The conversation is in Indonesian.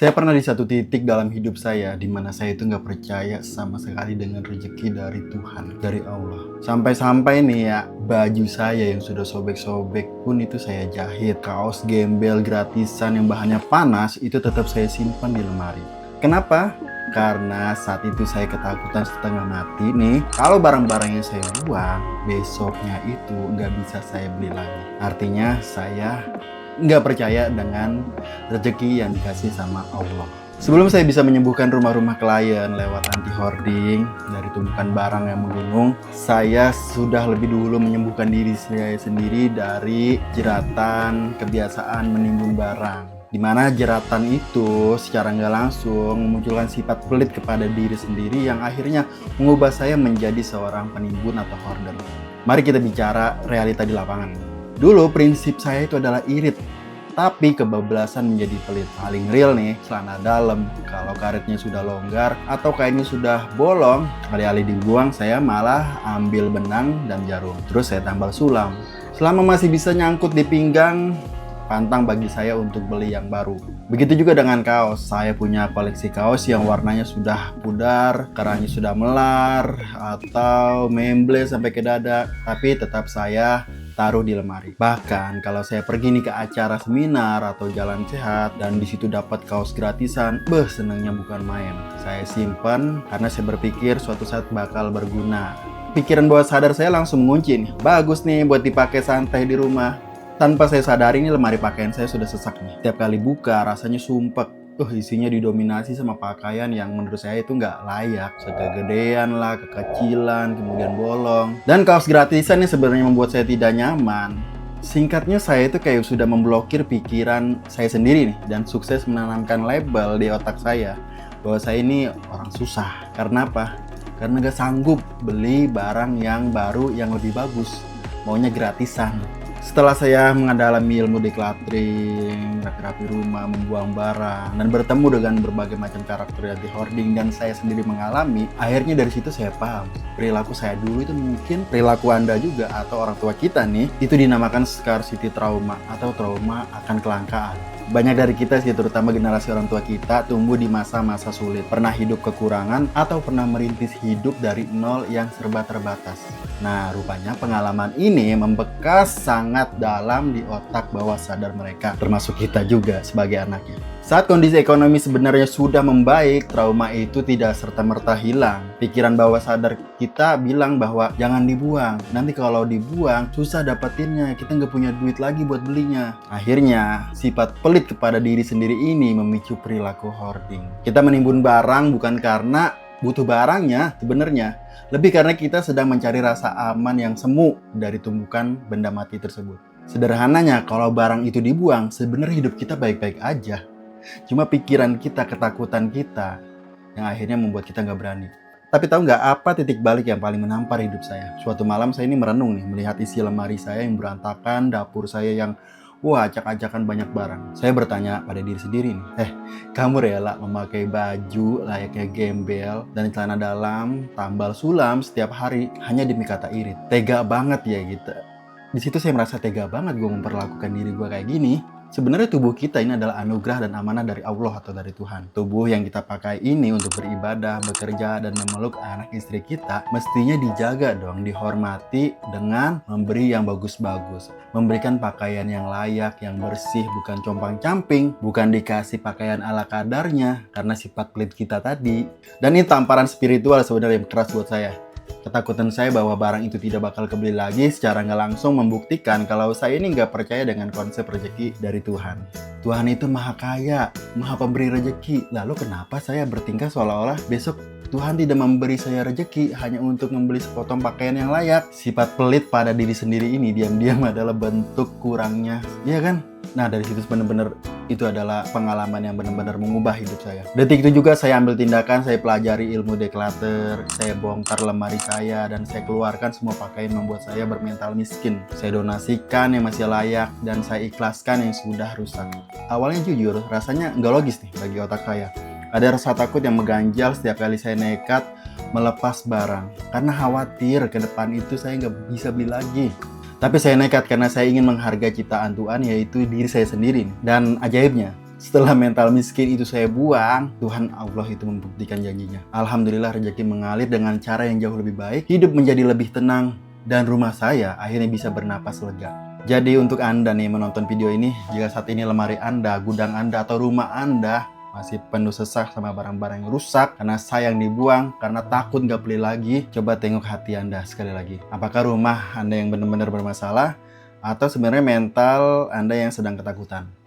Saya pernah di satu titik dalam hidup saya di mana saya itu nggak percaya sama sekali dengan rezeki dari Tuhan, dari Allah. Sampai-sampai nih ya, baju saya yang sudah sobek-sobek pun itu saya jahit. Kaos gembel gratisan yang bahannya panas itu tetap saya simpan di lemari. Kenapa? Karena saat itu saya ketakutan setengah mati nih. Kalau barang-barang yang saya buang, besoknya itu nggak bisa saya beli lagi. Artinya saya nggak percaya dengan rezeki yang dikasih sama Allah. Sebelum saya bisa menyembuhkan rumah-rumah klien lewat anti hoarding dari tumpukan barang yang menggunung, saya sudah lebih dulu menyembuhkan diri saya sendiri dari jeratan kebiasaan menimbun barang. Di mana jeratan itu secara nggak langsung memunculkan sifat pelit kepada diri sendiri yang akhirnya mengubah saya menjadi seorang penimbun atau hoarder. Mari kita bicara realita di lapangan. Dulu prinsip saya itu adalah irit, tapi kebablasan menjadi pelit. Paling real nih, celana dalam. Kalau karetnya sudah longgar atau kainnya sudah bolong, alih-alih dibuang, saya malah ambil benang dan jarum. Terus saya tambal sulam. Selama masih bisa nyangkut di pinggang, pantang bagi saya untuk beli yang baru. Begitu juga dengan kaos. Saya punya koleksi kaos yang warnanya sudah pudar, kerahnya sudah melar, atau memble sampai ke dada. Tapi tetap saya taruh di lemari. Bahkan kalau saya pergi nih ke acara seminar atau jalan sehat dan di situ dapat kaos gratisan, senangnya bukan main. Saya simpan karena saya berpikir suatu saat bakal berguna. Pikiran bawah sadar saya langsung mengunci nih. Bagus nih buat dipakai santai di rumah. Tanpa saya sadari nih lemari pakaian saya sudah sesak nih. Tiap kali buka rasanya sumpek. Isinya didominasi sama pakaian yang menurut saya itu nggak layak. Kegedean lah, kekecilan, kemudian bolong. Dan kaos gratisan yang sebenarnya membuat saya tidak nyaman. Singkatnya saya itu kayak sudah memblokir pikiran saya sendiri nih. Dan sukses menanamkan label di otak saya bahwa saya ini orang susah. Karena apa? Karena nggak sanggup beli barang yang baru yang lebih bagus. Maunya gratisan. Setelah saya mengadalami ilmu decluttering, rapi-rapi rumah, membuang barang, dan bertemu dengan berbagai macam karakter anti hoarding dan saya sendiri mengalami, akhirnya dari situ saya paham. Perilaku saya dulu itu mungkin perilaku Anda juga atau orang tua kita nih, itu dinamakan scarcity trauma atau trauma akan kelangkaan. Banyak dari kita sih, terutama generasi orang tua kita, tumbuh di masa-masa sulit. Pernah hidup kekurangan atau pernah merintis hidup dari nol yang serba terbatas. Nah, rupanya pengalaman ini membekas sangat dalam di otak bawah sadar mereka, termasuk kita juga sebagai anaknya. Saat kondisi ekonomi sebenarnya sudah membaik, trauma itu tidak serta-merta hilang. Pikiran bawah sadar kita bilang bahwa jangan dibuang. Nanti kalau dibuang, susah dapetinnya. Kita nggak punya duit lagi buat belinya. Akhirnya, sifat pelit kepada diri sendiri ini memicu perilaku hoarding. Kita menimbun barang bukan karena butuh barangnya sebenarnya. Lebih karena kita sedang mencari rasa aman yang semu dari tumpukan benda mati tersebut. Sederhananya, kalau barang itu dibuang, sebenarnya hidup kita baik-baik aja. Cuma pikiran kita, ketakutan kita yang akhirnya membuat kita nggak berani. Tapi tahu nggak apa titik balik yang paling menampar hidup saya? Suatu malam saya ini merenung nih, melihat isi lemari saya yang berantakan, dapur saya yang acak-acakan banyak barang. Saya bertanya pada diri sendiri nih, kamu rela memakai baju layaknya gembel dan celana dalam, tambal sulam setiap hari hanya demi kata irit? Tega banget ya gitu. Di situ saya merasa tega banget gue memperlakukan diri gue kayak gini. Sebenarnya tubuh kita ini adalah anugerah dan amanah dari Allah atau dari Tuhan. Tubuh yang kita pakai ini untuk beribadah, bekerja, dan memeluk anak istri kita mestinya dijaga dong, dihormati dengan memberi yang bagus-bagus. Memberikan pakaian yang layak, yang bersih, bukan compang-camping, bukan dikasih pakaian ala kadarnya karena sifat pelit kita tadi. Dan ini tamparan spiritual sebenarnya yang keras buat saya. Ketakutan saya bahwa barang itu tidak bakal kebeli lagi secara nggak langsung membuktikan kalau saya ini nggak percaya dengan konsep rezeki dari Tuhan. Tuhan itu maha kaya, maha pemberi rezeki. Lalu kenapa saya bertingkah seolah-olah besok Tuhan tidak memberi saya rezeki hanya untuk membeli sepotong pakaian yang layak? Sifat pelit pada diri sendiri ini diam-diam adalah bentuk kurangnya, iya kan? Nah, dari situ benar-benar itu adalah pengalaman yang benar-benar mengubah hidup saya. Detik itu juga saya ambil tindakan, saya pelajari ilmu declutter, saya bongkar lemari saya, dan saya keluarkan semua pakaian membuat saya bermental miskin. Saya donasikan yang masih layak, dan saya ikhlaskan yang sudah rusak. Awalnya jujur, rasanya nggak logis nih bagi otak saya. Ada rasa takut yang mengganjal setiap kali saya nekat melepas barang. Karena khawatir ke depan itu saya nggak bisa beli lagi. Tapi saya nekat karena saya ingin menghargai ciptaan Tuhan, yaitu diri saya sendiri. Dan ajaibnya, Setelah mental miskin itu saya buang, Tuhan Allah itu membuktikan janjinya. Alhamdulillah rezeki mengalir dengan cara yang jauh lebih baik, hidup menjadi lebih tenang, dan rumah saya akhirnya bisa bernapas lega. Jadi untuk Anda nih menonton video ini, jika saat ini lemari Anda, gudang Anda, atau rumah Anda masih penuh sesak sama barang-barang yang rusak karena sayang dibuang, karena takut nggak beli lagi, coba tengok hati Anda sekali lagi. Apakah rumah Anda yang benar-benar bermasalah, atau sebenarnya mental Anda yang sedang ketakutan?